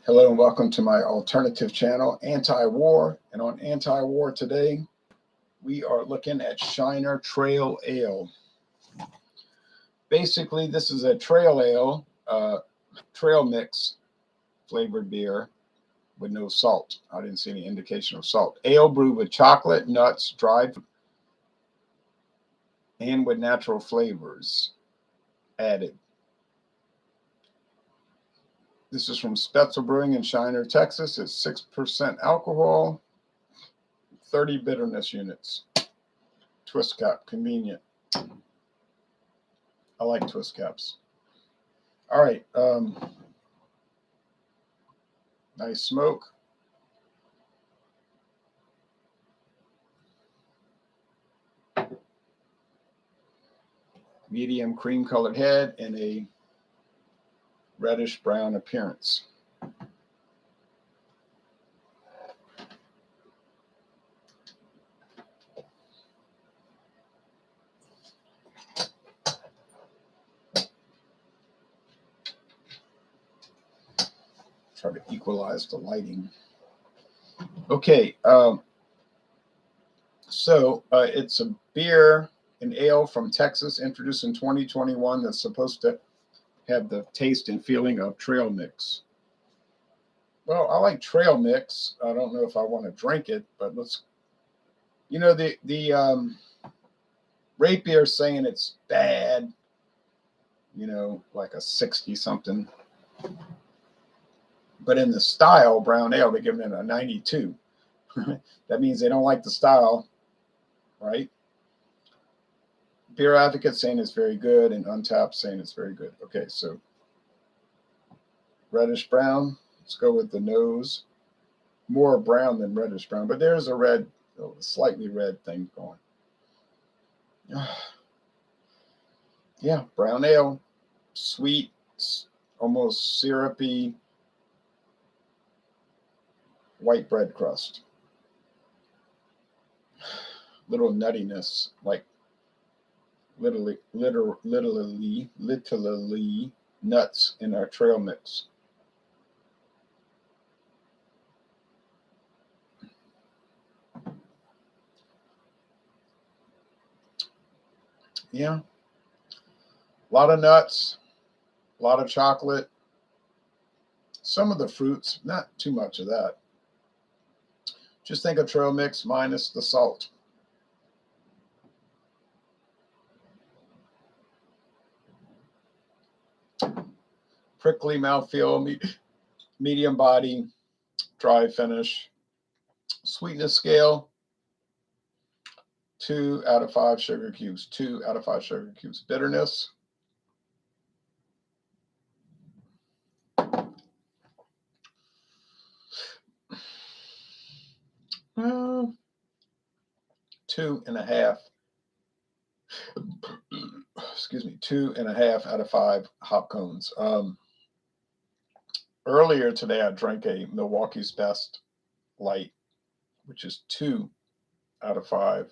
Hello and welcome to my alternative channel, Anti-War. And on Anti-War today, we are looking at Shiner Trail Ale. Basically, this is a trail ale, trail mix flavored beer with no salt. I didn't see any indication of salt. Ale brewed with chocolate, nuts, dried, and with natural flavors added. This is from Spoetzl Brewing in Shiner, Texas. It's 6% alcohol, 30 bitterness units. Twist cap, convenient. I like twist caps. All right. Nice smoke. Medium cream colored head and a reddish brown appearance. Try to equalize the lighting. Okay, so it's a beer, an ale from Texas, introduced in 2021 that's supposed to have the taste and feeling of trail mix. Well, I like trail mix. I don't know if I want to drink it, but let's, the rate beer saying it's bad, like a 60 something. But in the style brown ale, they give it a 92. That means they don't like the style, right? Beer Advocate saying it's very good, and Untapped saying it's very good. Okay, so reddish brown. Let's go with the nose. More brown than reddish brown, but there's a red, slightly red thing going. Yeah, brown ale, sweet, almost syrupy, white bread crust. Little nuttiness, like literally nuts in our trail mix. Yeah, a lot of nuts, a lot of chocolate, some of the fruits, not too much of that. Just think of trail mix minus the salt. Prickly mouthfeel, medium body, dry finish. Sweetness scale, 2 out of 5 sugar cubes. 2 out of 5 sugar cubes. Bitterness, uh, 2.5. Excuse me, 2.5 out of 5 hop cones. Earlier today, I drank a Milwaukee's Best Light, which is 2 out of 5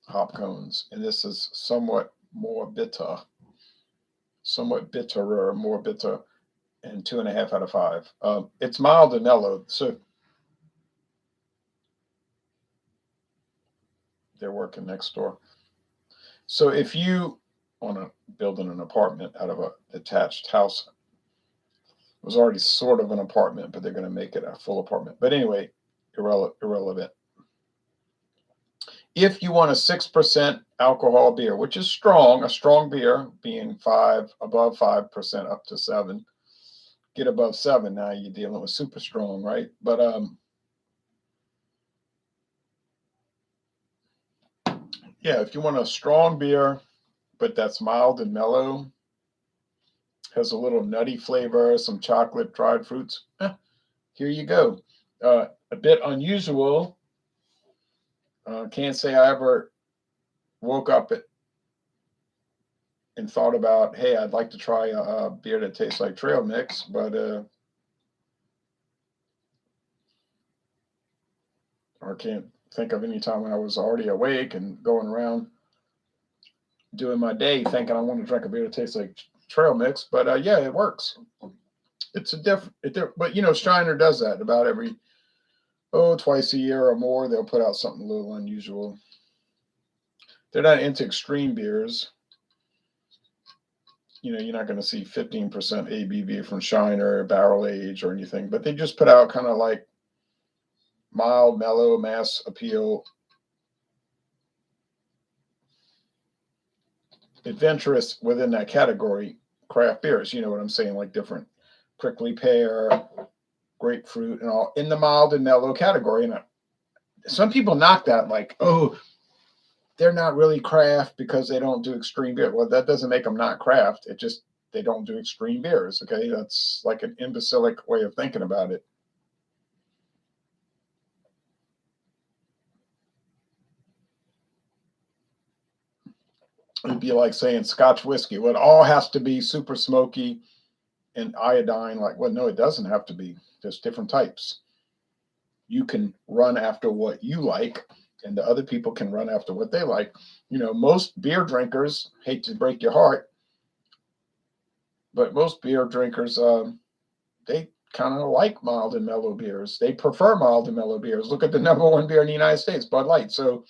hop cones, and this is somewhat more bitter, somewhat bitterer, more bitter, and 2.5 out of 5. It's mild and mellow, so they're working next door. So if you want to build an apartment out of a detached house, it was already sort of an apartment, but they're going to make it a full apartment. But anyway, irrelevant. If you want a 6% alcohol beer, which is strong, a strong beer being above 5% up to 7, get above 7. Now you're dealing with super strong, right? But yeah, if you want a strong beer, but that's mild and mellow, has a little nutty flavor, some chocolate, dried fruits, here you go. A bit unusual. Can't say I ever woke up and thought about, hey, I'd like to try a beer that tastes like trail mix, but I can't think of any time when I was already awake and going around doing my day thinking I want to drink a beer that tastes like trail mix. But yeah, it works. It's a different, but Steiner does that about every twice a year or more. They'll put out something a little unusual. They're not into extreme beers. You're not going to see 15% ABV from Shiner, barrel age, or anything, but they just put out kind of like mild, mellow, mass appeal, adventurous within that category craft beers. You know what I'm saying? Like different prickly pear, grapefruit, and all in the mild and mellow category. And some people knock that, like, oh, they're not really craft because they don't do extreme beer. Well, that doesn't make them not craft. It just they don't do extreme beers. Okay, that's like an imbecilic way of thinking about it. It'd be like saying Scotch whiskey. Well, it all has to be super smoky and iodine. Like, well, no, it doesn't have to be. There's different types. You can run after what you like, and the other people can run after what they like. Most beer drinkers, hate to break your heart, but most beer drinkers, they kind of like mild and mellow beers. They prefer mild and mellow beers. Look at the number one beer in the United States, Bud Light. So,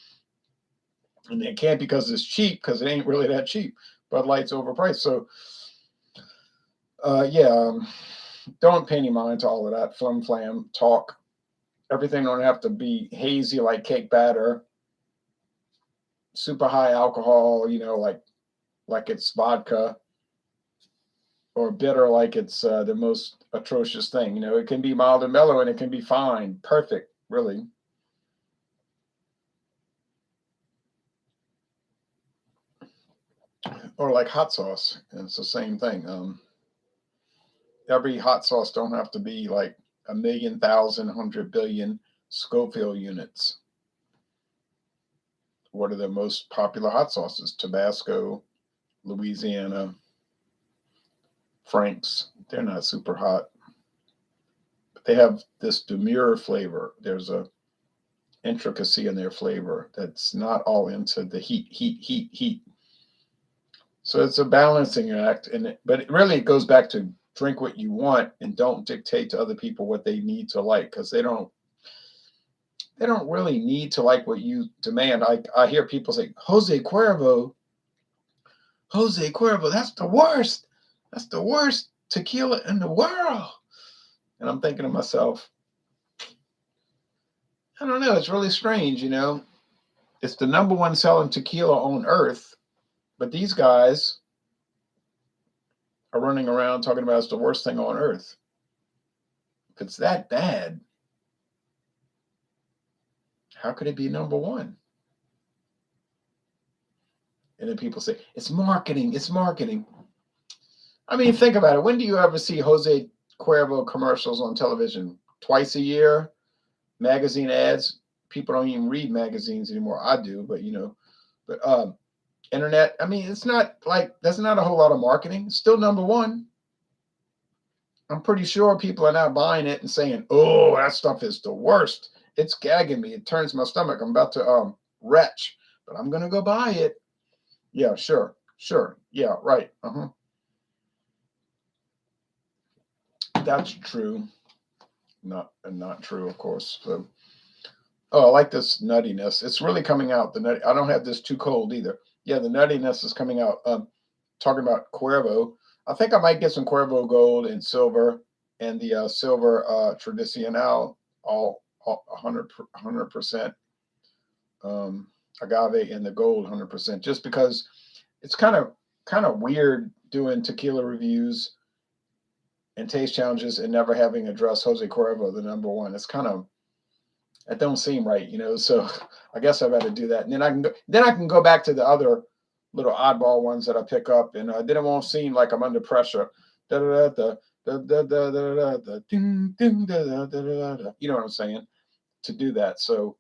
and it can't because it's cheap, because it ain't really that cheap. Bud Light's overpriced. So, yeah, don't pay any mind to all of that flim flam talk. Everything don't have to be hazy like cake batter, super high alcohol, like it's vodka, or bitter like it's the most atrocious thing. It can be mild and mellow, and it can be fine, perfect, really. Or like hot sauce, and it's the same thing. Every hot sauce don't have to be like a million, thousand, 100 billion Scoville units. What are the most popular hot sauces? Tabasco, Louisiana, Frank's. They're not super hot, but they have this demure flavor. There's a intricacy in their flavor that's not all into the heat. So it's a balancing act, but it really goes back to drink what you want and don't dictate to other people what they need to like, because they don't really need to like what you demand. I hear people say, Jose Cuervo, that's the worst. That's the worst tequila in the world. And I'm thinking to myself, I don't know. It's really strange, It's the number one selling tequila on earth, but these guys are running around talking about it's the worst thing on earth. If it's that bad, how could it be number one? And then people say, it's marketing. It's marketing. I mean, think about it. When do you ever see Jose Cuervo commercials on television? Twice a year? Magazine ads? People don't even read magazines anymore. I do, but internet. I mean, it's not like there's not a whole lot of marketing. It's still number one. I'm pretty sure people are not buying it and saying, "Oh, that stuff is the worst. It's gagging me. It turns my stomach. I'm about to retch, but I'm gonna go buy it." Yeah, sure, yeah, right. That's true. Not true, of course. So, oh, I like this nuttiness. It's really coming out. I don't have this too cold either. Yeah, the nuttiness is coming out. Talking about Cuervo, I think I might get some Cuervo Gold and silver, and the silver Tradicional, all 100% agave, and the gold 100%. Just because it's kind of weird doing tequila reviews and taste challenges and never having addressed Jose Cuervo, the number one. It don't seem right, So I guess I better do that, and then I can go back to the other little oddball ones that I pick up, and then it won't seem like I'm under pressure. You know what I'm saying? To do that. So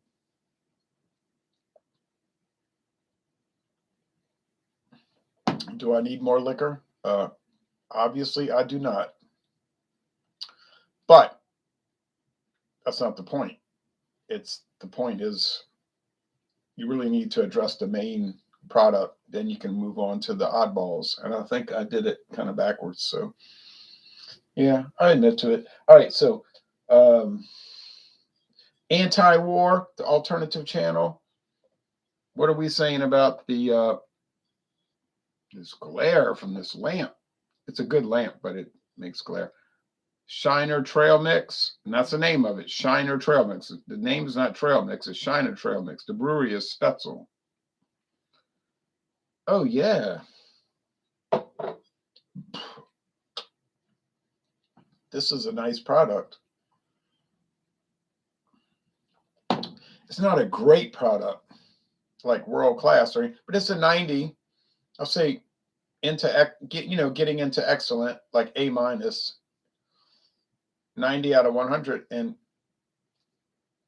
do I need more liquor? Obviously I do not. But that's not the point. The point is you really need to address the main product, then you can move on to the oddballs. And I think I did it kind of backwards. So Yeah, I admit to it. All right, so um, anti-war, the alternative channel. What are we saying about the this glare from this lamp? It's a good lamp, but it makes glare. Shiner Trail Mix, and that's the name of it. Shiner Trail Mix. The name is not Trail Mix, it's Shiner Trail Mix. The brewery is Spoetzl. Oh yeah, this is a nice product. It's not a great product, like world class, or but it's a 90. I'll say into getting into excellent, like A minus, 90 out of 100, and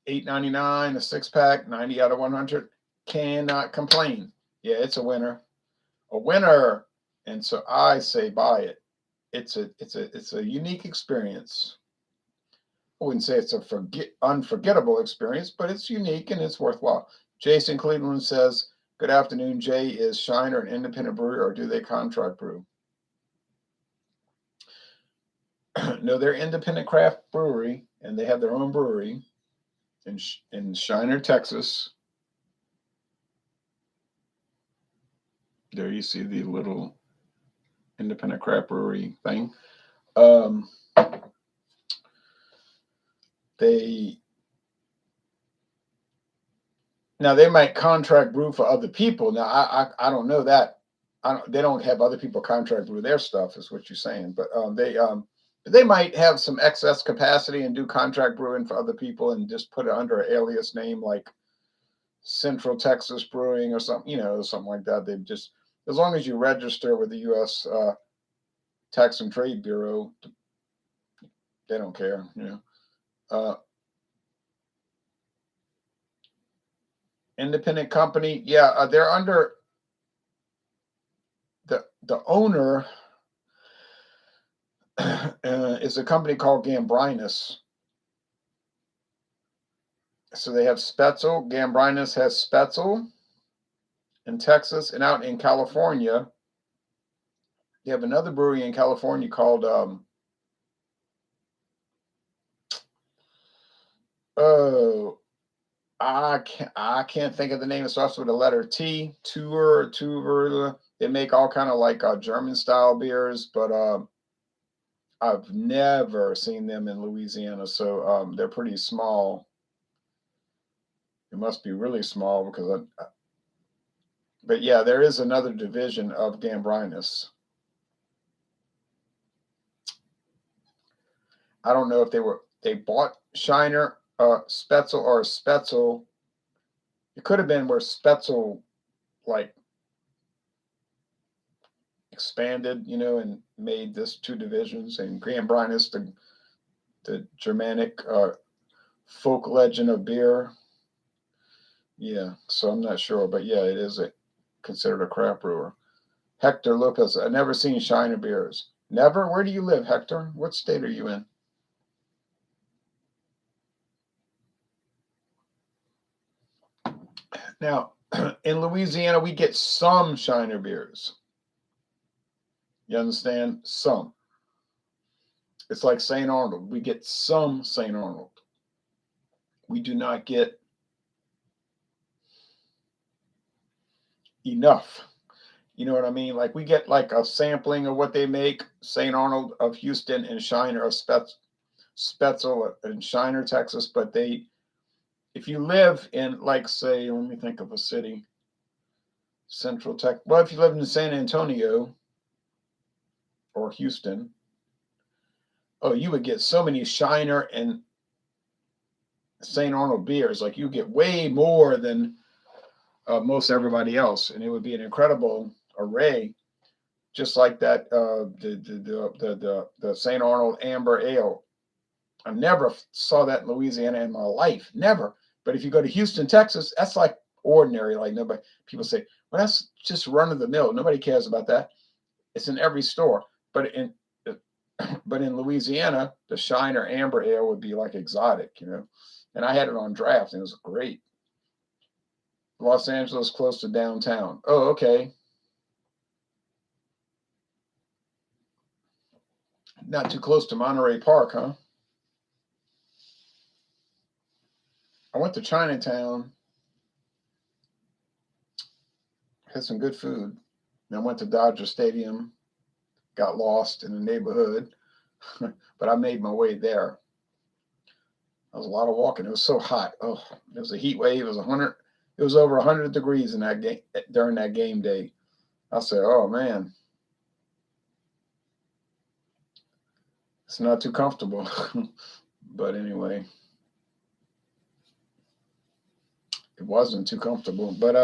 8.99 a six pack, 90 out of 100. Cannot complain. Yeah, it's a winner, a winner, and so I say buy it. It's a unique experience. I wouldn't say it's a unforgettable experience, but it's unique and it's worthwhile. Jason Cleveland says, "Good afternoon, Jay. Is Shiner an independent brewery or do they contract brew?" No, they're independent craft brewery, and they have their own brewery in Shiner, Texas. There you see the little independent craft brewery thing. Um, they Now they might contract brew for other people. Now I don't know that. They don't have other people contract brew their stuff, is what you're saying. But they might have some excess capacity and do contract brewing for other people and just put it under an alias name like Central Texas Brewing or something, something like that. They just, as long as you register with the U.S. Tax and Trade Bureau, they don't care. Uh, Independent company, yeah, they're under the owner is a company called Gambrinus. So they have Spoetzl. Gambrinus has Spoetzl in Texas, and out in California, they have another brewery in California called oh I can't think of the name. It starts with the letter T. Tour. They make all kind of like German style beers, but I've never seen them in Louisiana, so they're pretty small. It must be really small because but yeah, there is another division of Gambrinus. I don't know if they bought Shiner, Spoetzl, or Spoetzl. It could have been where Spoetzl like expanded, and made this two divisions, and Gambrinus, the Germanic folk legend of beer. Yeah, so I'm not sure, but yeah, it is considered a craft brewer. Hector Lopez, I've never seen Shiner beers. Never? Where do you live, Hector? What state are you in? Now, in Louisiana, we get some Shiner beers. You understand? Some. It's like St. Arnold. We get some St. Arnold. We do not get enough. You know what I mean? Like we get like a sampling of what they make, St. Arnold of Houston and Shiner, or Spoetzl in Shiner, Texas. But if you live in, like, say, let me think of a city, Central Tech. Well, if you live in San Antonio or Houston, oh, you would get so many Shiner and St. Arnold beers. Like you get way more than most everybody else, and it would be an incredible array, just like that the St. Arnold Amber Ale. I never saw that in Louisiana in my life, never. But if you go to Houston, Texas, that's like ordinary. Like nobody, people say, well, that's just run of the mill. Nobody cares about that. It's in every store. But in Louisiana, the Shiner Amber Ale would be like exotic. And I had it on draft, and it was great. Los Angeles, close to downtown. Oh, okay. Not too close to Monterey Park, huh? I went to Chinatown, had some good food. And I went to Dodger Stadium, got lost in the neighborhood, but I made my way there. That was a lot of walking. It was so hot. Oh, it was a heat wave. It was 100. It was over 100 degrees in that game during that game day. I said, "Oh man, it's not too comfortable." But anyway, it wasn't too comfortable. But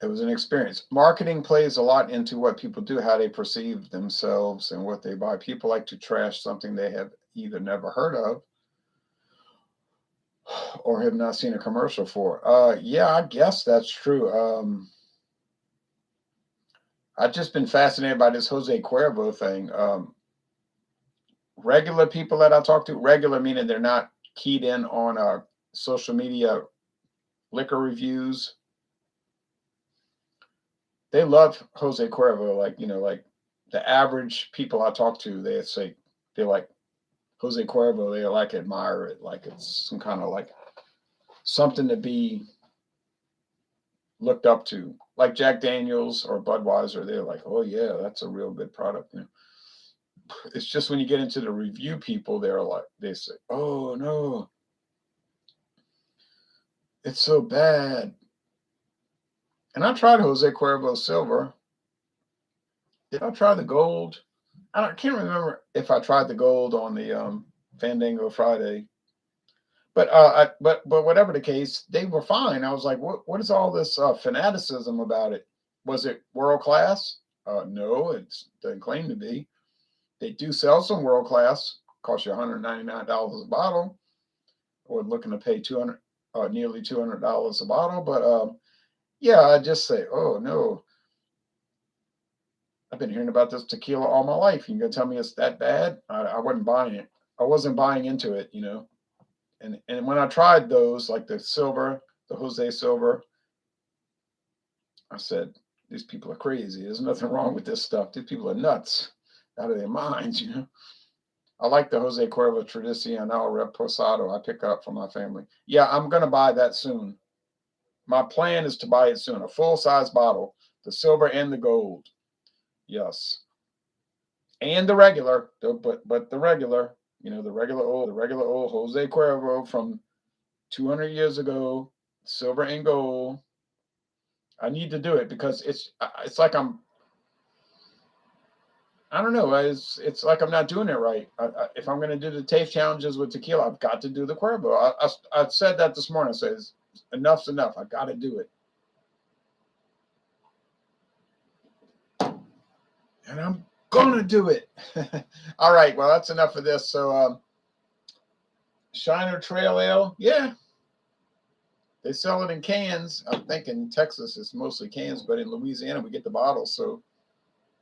it was an experience. Marketing plays a lot into what people do, how they perceive themselves, and what they buy. People like to trash something they have either never heard of or have not seen a commercial for. Yeah, I guess that's true. I've just been fascinated by this Jose Cuervo thing. Regular people that I talk to, regular meaning they're not keyed in on social media liquor reviews. They love Jose Cuervo. Like, like the average people I talk to, they say they like Jose Cuervo. They like admire it, like it's some kind of like something to be looked up to. Like Jack Daniels or Budweiser, they're like, oh yeah, that's a real good product. It's just when you get into the review people, they're like, they say, oh no, it's so bad. And I tried Jose Cuervo Silver. Did I try the gold? Can't remember if I tried the gold on the Fandango Friday. But whatever the case, they were fine. I was like, what is all this fanaticism about it? Was it world class? No, it doesn't claim to be. They do sell some world class. Cost you $199 a bottle, or looking to pay nearly $200 a bottle. But yeah, I just say, oh no, I've been hearing about this tequila all my life. You're gonna tell me it's that bad? I wasn't buying it. I wasn't buying into it, And when I tried those, like the silver, the Jose Silver, I said, these people are crazy. There's nothing wrong with this stuff. These people are nuts, out of their minds. I like the Jose Cuervo Tradicional Reposado I pick up for my family. Yeah, I'm gonna buy that soon. My plan is to buy it soon. A full-size bottle, the silver and the gold. Yes. And the regular, but the regular, the regular old Jose Cuervo from 200 years ago, silver and gold. I need to do it because it's like I don't know. It's like I'm not doing it right. If I'm going to do the taste challenges with tequila, I've got to do the Cuervo. I said that this morning. I said, enough's enough. I got to do it. And I'm going to do it. All right. Well, that's enough of this. So, Shiner Trail Ale. Yeah. They sell it in cans. I think in Texas it's mostly cans, but in Louisiana we get the bottles. So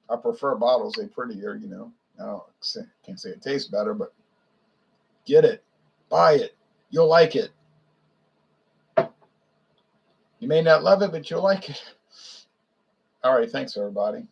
I prefer bottles. They're prettier, I can't say it tastes better, but get it. Buy it. You'll like it. You may not love it, but you'll like it. All right. Thanks, everybody.